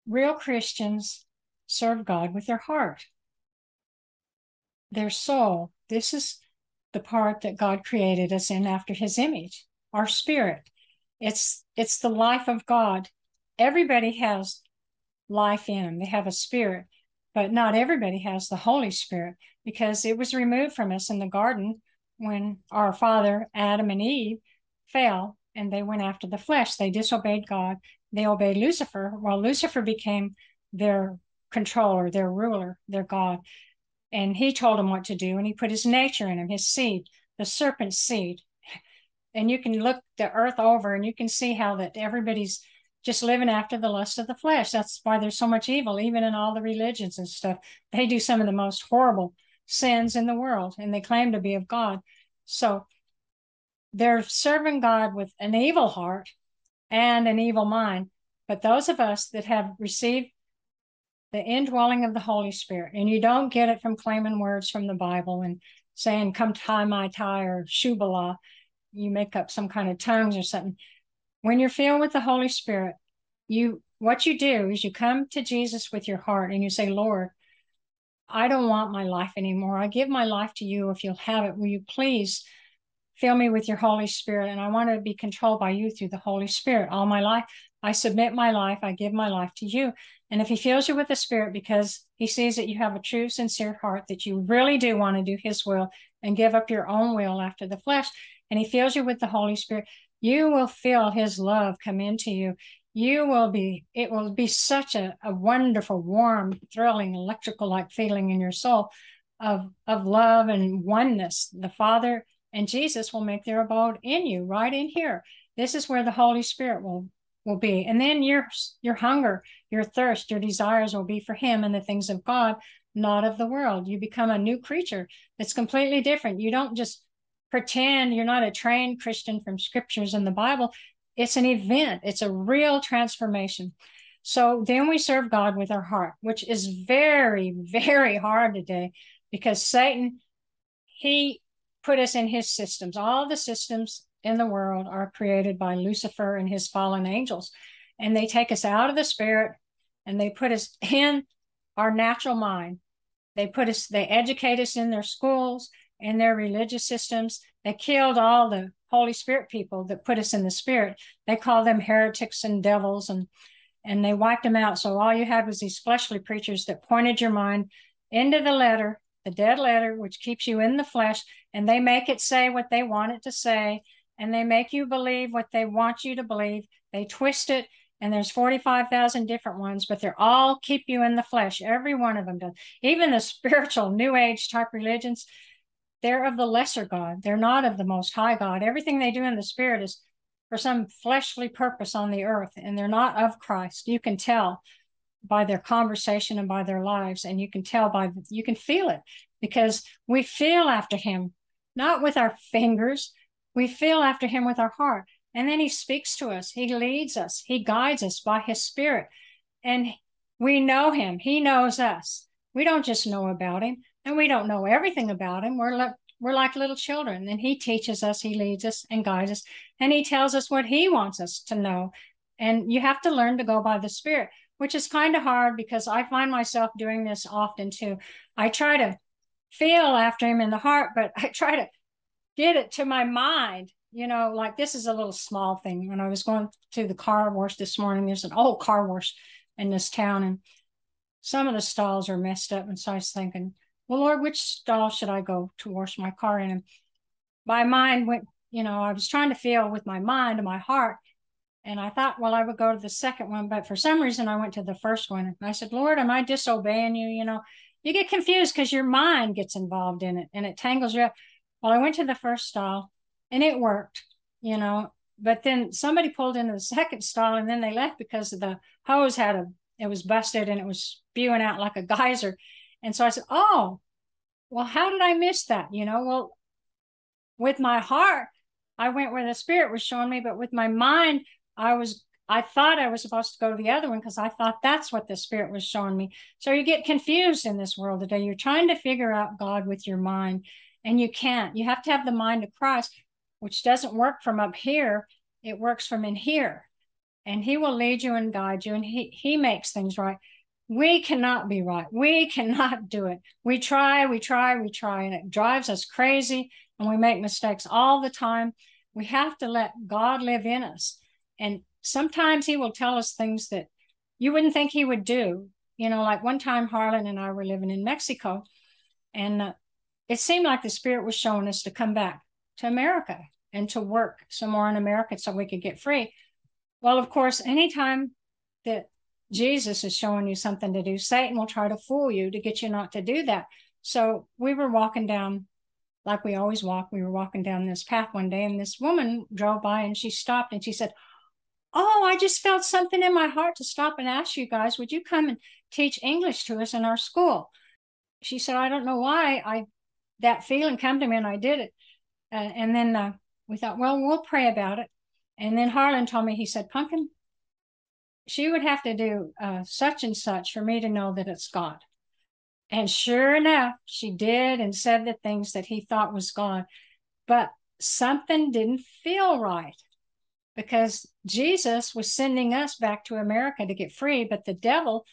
Real Christians serve God with their heart, their soul. This is the part that God created us in after his image, our spirit. It's the life of God. Everybody has life in them. They have a spirit, but not everybody has the Holy Spirit because it was removed from us in the garden when our father, Adam and Eve, fell and they went after the flesh. They disobeyed God. They obeyed Lucifer, while Lucifer became their controller, their ruler, their God. And he told them what to do, and he put his nature in them, his seed, the serpent's seed. And you can look the earth over and you can see how that everybody's just living after the lust of the flesh. That's why there's so much evil, even in all the religions and stuff. They do some of the most horrible sins in the world, and they claim to be of God. So they're serving God with an evil heart and an evil mind. But those of us that have received the indwelling of the Holy Spirit, and you don't get it from claiming words from the Bible and saying, come tie my tie or shubala, you make up some kind of tongues or something. When you're filled with the Holy Spirit, what you do is you come to Jesus with your heart and you say, Lord, I don't want my life anymore. I give my life to you if you'll have it. Will you please fill me with your Holy Spirit? And I want to be controlled by you through the Holy Spirit all my life. I submit my life. I give my life to you. And if he fills you with the Spirit because he sees that you have a true, sincere heart, that you really do want to do his will and give up your own will after the flesh, and he fills you with the Holy Spirit, you will feel his love come into you. It will be such a wonderful, warm, thrilling, electrical like feeling in your soul of love and oneness. The Father and Jesus will make their abode in you, right in here. This is where the Holy Spirit will be. And then your hunger, your thirst, your desires will be for him and the things of God, not of the world. You become a new creature that's completely different. You don't just pretend. You're not a trained Christian from scriptures in the Bible. It's an event. It's a real transformation. So then we serve God with our heart, which is very, very hard today because Satan, he put us in his systems. All the systems in the world are created by Lucifer and his fallen angels. And they take us out of the spirit and they put us in our natural mind. They educate us in their schools, in their religious systems. They killed all the Holy Spirit people that put us in the spirit. They call them heretics and devils, and they wiped them out. So all you had was these fleshly preachers that pointed your mind into the letter, the dead letter, which keeps you in the flesh, and they make it say what they want it to say, and they make you believe what they want you to believe. They twist it, and there's 45,000 different ones, but they're all keep you in the flesh. Every one of them does. Even the spiritual New Age type religions, they're of the lesser God. They're not of the most high God. Everything they do in the spirit is for some fleshly purpose on the earth, and they're not of Christ. You can tell by their conversation and by their lives, and you can feel it because we feel after him, not with our fingers. We feel after him with our heart. And then he speaks to us. He leads us. He guides us by his spirit. And we know him. He knows us. We don't just know about him, and we don't know everything about him. We're like little children, and he teaches us, he leads us and guides us, and he tells us what he wants us to know. And you have to learn to go by the Spirit, which is kind of hard because I find myself doing this often too. I try to feel after him in the heart, but I try to get it to my mind. Like this is a little small thing. When I was going to the car wash this morning, there's an old car wash in this town, and some of the stalls are messed up. And so I was thinking, well, Lord, which stall should I go to wash my car in? And my mind went, I was trying to feel with my mind and my heart. And I thought, well, I would go to the second one. But for some reason, I went to the first one. And I said, Lord, am I disobeying you? You get confused because your mind gets involved in it and it tangles you up. Well, I went to the first stall and it worked, but then somebody pulled into the second stall and then they left because the hose it was busted and it was spewing out like a geyser. And so I said, oh, well, how did I miss that? Well, with my heart, I went where the Spirit was showing me, but with my mind, I thought I was supposed to go to the other one because I thought that's what the Spirit was showing me. So you get confused in this world today. You're trying to figure out God with your mind, and you can't. You have to have the mind of Christ, which doesn't work from up here. It works from in here. and he will lead you and guide you, and he makes things right. We cannot be right. We cannot do it. We try, and it drives us crazy, and we make mistakes all the time. We have to let God live in us. And sometimes he will tell us things that you wouldn't think he would do. You know, like one time Harlan and I were living in Mexico, and it seemed like the Spirit was showing us to come back to America and to work some more in America so we could get free. Well, of course, anytime that Jesus is showing you something to do, Satan will try to fool you to get you not to do that. So we were walking down, like we always walk. We were walking down this path one day, and this woman drove by, and she stopped and she said, "Oh, I just felt something in my heart to stop and ask you guys, would you come and teach English to us in our school?" She said, "I don't know why that feeling come to me, and I did it." And then we thought, well, we'll pray about it. And then Harlan told me, he said, "Pumpkin, she would have to do such and such for me to know that it's God." And sure enough, she did and said the things that he thought was God. But something didn't feel right, because Jesus was sending us back to America to get free. But the devil,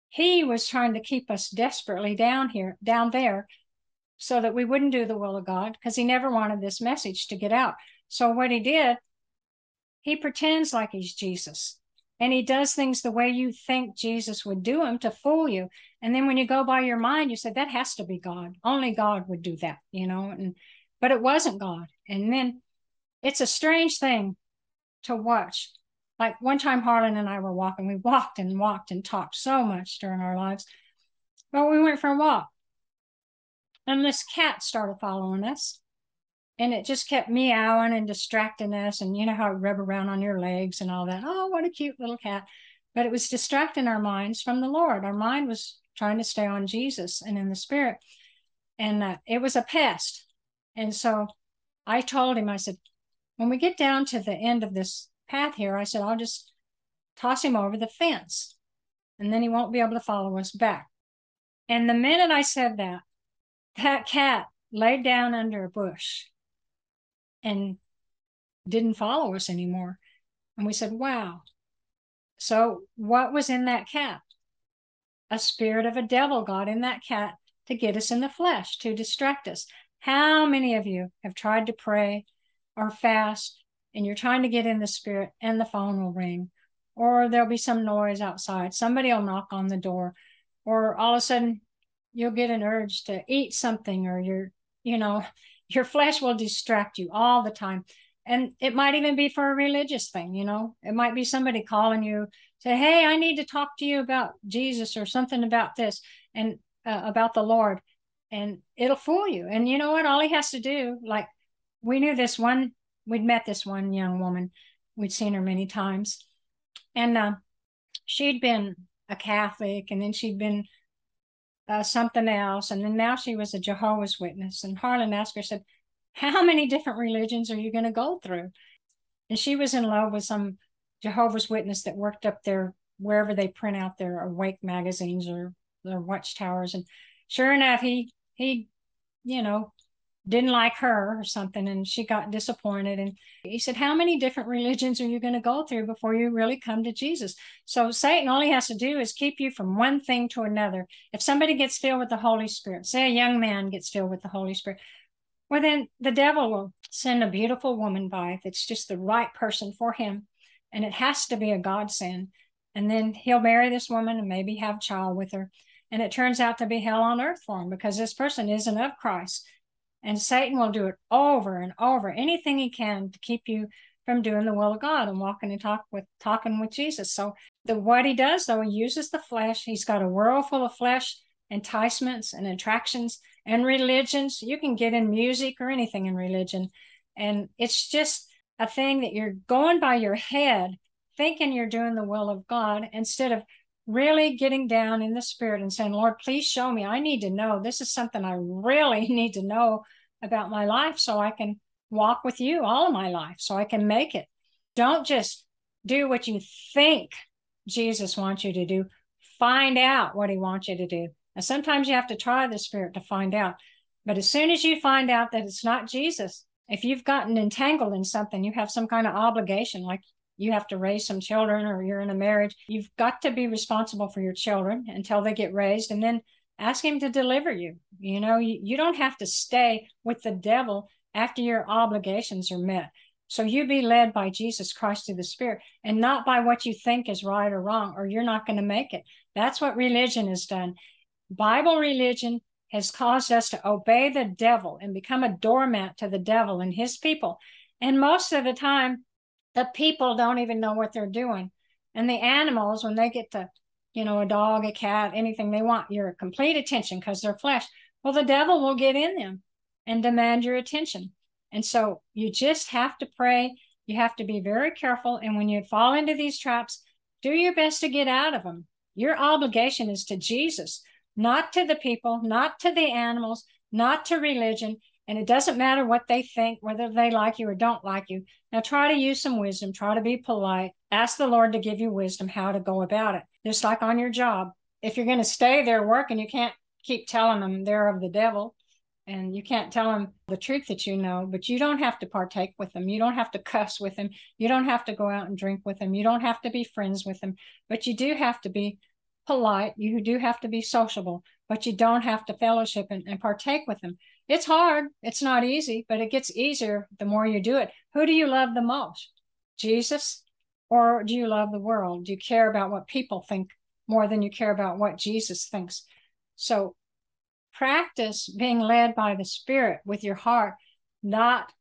he was trying to keep us desperately down there, so that we wouldn't do the will of God, because he never wanted this message to get out. So what he did, he pretends like he's Jesus. And he does things the way you think Jesus would do them to fool you. And then when you go by your mind, you say, that has to be God. Only God would do that, you know. But it wasn't God. And then it's a strange thing to watch. Like one time Harlan and I were walking. We walked and talked so much during our lives. But we went for a walk. And this cat started following us. And it just kept meowing and distracting us. And you know how it rub around on your legs and all that. Oh, what a cute little cat. But it was distracting our minds from the Lord. Our mind was trying to stay on Jesus and in the Spirit. And it was a pest. And so I told him, I said, when we get down to the end of this path here, I said, I'll just toss him over the fence, and then he won't be able to follow us back. And the minute I said that, that cat laid down under a bush and didn't follow us anymore. And we said, wow. So what was in that cat? A spirit of a devil got in that cat to get us in the flesh, to distract us. How many of you have tried to pray or fast, and you're trying to get in the Spirit, and the phone will ring, or there'll be some noise outside, somebody will knock on the door, or all of a sudden you'll get an urge to eat something, or your flesh will distract you all the time. And it might even be for a religious thing, you know. It might be somebody calling you, say, hey, I need to talk to you about Jesus or something about this, and about the Lord. And it'll fool you. And you know what? All he has to do, like we'd met this one young woman. We'd seen her many times. And she'd been a Catholic, and then she'd been something else. And then now she was a Jehovah's Witness. And Harlan asked her, said, how many different religions are you going to go through? And she was in love with some Jehovah's Witness that worked up there wherever they print out their Awake magazines or their watchtowers. And sure enough, he didn't like her or something, and she got disappointed. And he said, how many different religions are you going to go through before you really come to Jesus? So Satan, all he has to do is keep you from one thing to another. If somebody gets filled with the Holy Spirit, say a young man gets filled with the Holy Spirit, well, then the devil will send a beautiful woman by that's just the right person for him. And it has to be a godsend. And then he'll marry this woman and maybe have a child with her. And it turns out to be hell on earth for him, because this person isn't of Christ. And Satan will do it over and over, anything he can to keep you from doing the will of God and walking and talking with Jesus. So what he does, though, he uses the flesh. He's got a world full of flesh enticements and attractions and religions. You can get in music or anything in religion. And it's just a thing that you're going by your head, thinking you're doing the will of God, instead of really getting down in the Spirit and saying, Lord, please show me. I need to know. This is something I really need to know about my life, so I can walk with you all of my life, so I can make it. Don't just do what you think Jesus wants you to do. Find out what he wants you to do. And sometimes you have to try the Spirit to find out. But as soon as you find out that it's not Jesus, if you've gotten entangled in something, you have some kind of obligation, like you have to raise some children, or you're in a marriage, you've got to be responsible for your children until they get raised, and then ask him to deliver you. You don't have to stay with the devil after your obligations are met. So you be led by Jesus Christ through the Spirit, and not by what you think is right or wrong, or you're not going to make it. That's what religion has done. Bible religion has caused us to obey the devil and become a doormat to the devil and his people. And most of the time, the people don't even know what they're doing. And the animals, when they get to, a dog, a cat, anything, they want your complete attention because they're flesh. Well, the devil will get in them and demand your attention. And so you just have to pray. You have to be very careful. And when you fall into these traps, do your best to get out of them. Your obligation is to Jesus, not to the people, not to the animals, not to religion. And it doesn't matter what they think, whether they like you or don't like you. Now try to use some wisdom, try to be polite, ask the Lord to give you wisdom how to go about it. Just like on your job. If you're going to stay there working, you can't keep telling them they're of the devil, and you can't tell them the truth that you know, but you don't have to partake with them. You don't have to cuss with them. You don't have to go out and drink with them. You don't have to be friends with them, but you do have to be polite. You do have to be sociable, but you don't have to fellowship and partake with them. It's hard. It's not easy, but it gets easier the more you do it. Who do you love the most? Jesus? Or do you love the world? Do you care about what people think more than you care about what Jesus thinks? So practice being led by the Spirit with your heart, not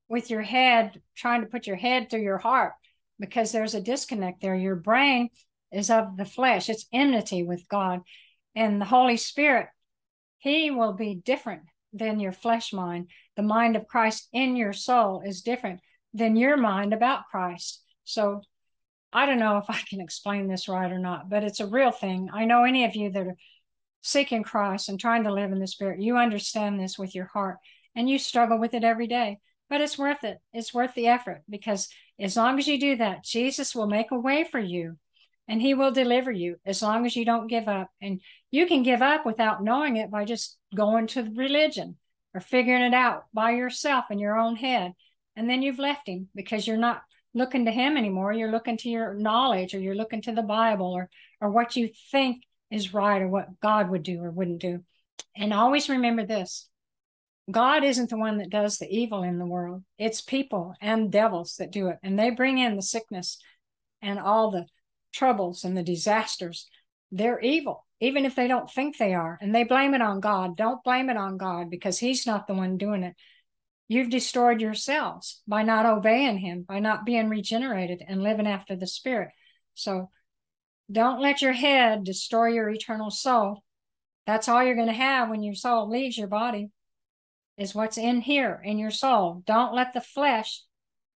with your head, trying to put your head through your heart, because there's a disconnect there. Your brain is of the flesh. It's enmity with God. And the Holy Spirit, he will be different than your flesh mind. The mind of Christ in your soul is different than your mind about Christ. So I don't know if I can explain this right or not, but it's a real thing. I know any of you that are seeking Christ and trying to live in the Spirit, you understand this with your heart, and you struggle with it every day, but it's worth it. It's worth the effort, because as long as you do that, Jesus will make a way for you, and he will deliver you as long as you don't give up. And you can give up without knowing it by just going to religion or figuring it out by yourself in your own head. And then you've left him, because you're not looking to him anymore. You're looking to your knowledge, or you're looking to the Bible, or what you think is right, or what God would do or wouldn't do. And always remember this: God isn't the one that does the evil in the world. It's people and devils that do it. And they bring in the sickness and all the troubles and the disasters. They're evil, even if they don't think they are. And they blame it on God. Don't blame it on God, because he's not the one doing it. You've destroyed yourselves by not obeying him, by not being regenerated and living after the Spirit. So don't let your head destroy your eternal soul. That's all you're going to have when your soul leaves your body, is what's in here in your soul. Don't let the flesh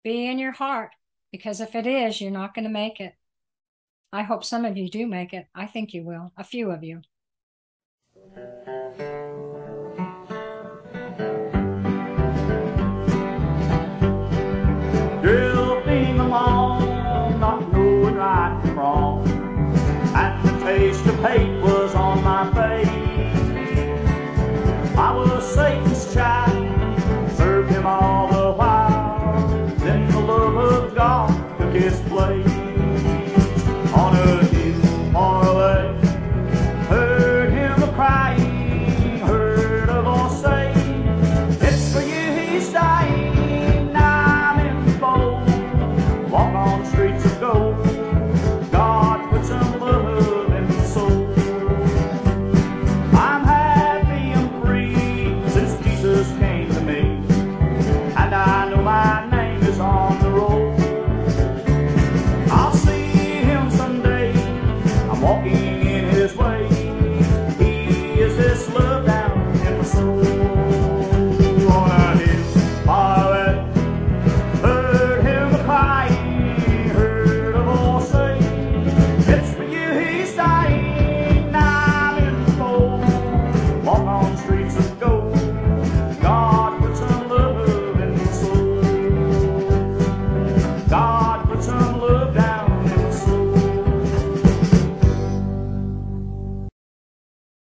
be in your heart, because if it is, you're not going to make it. I hope some of you do make it. I think you will, a few of you.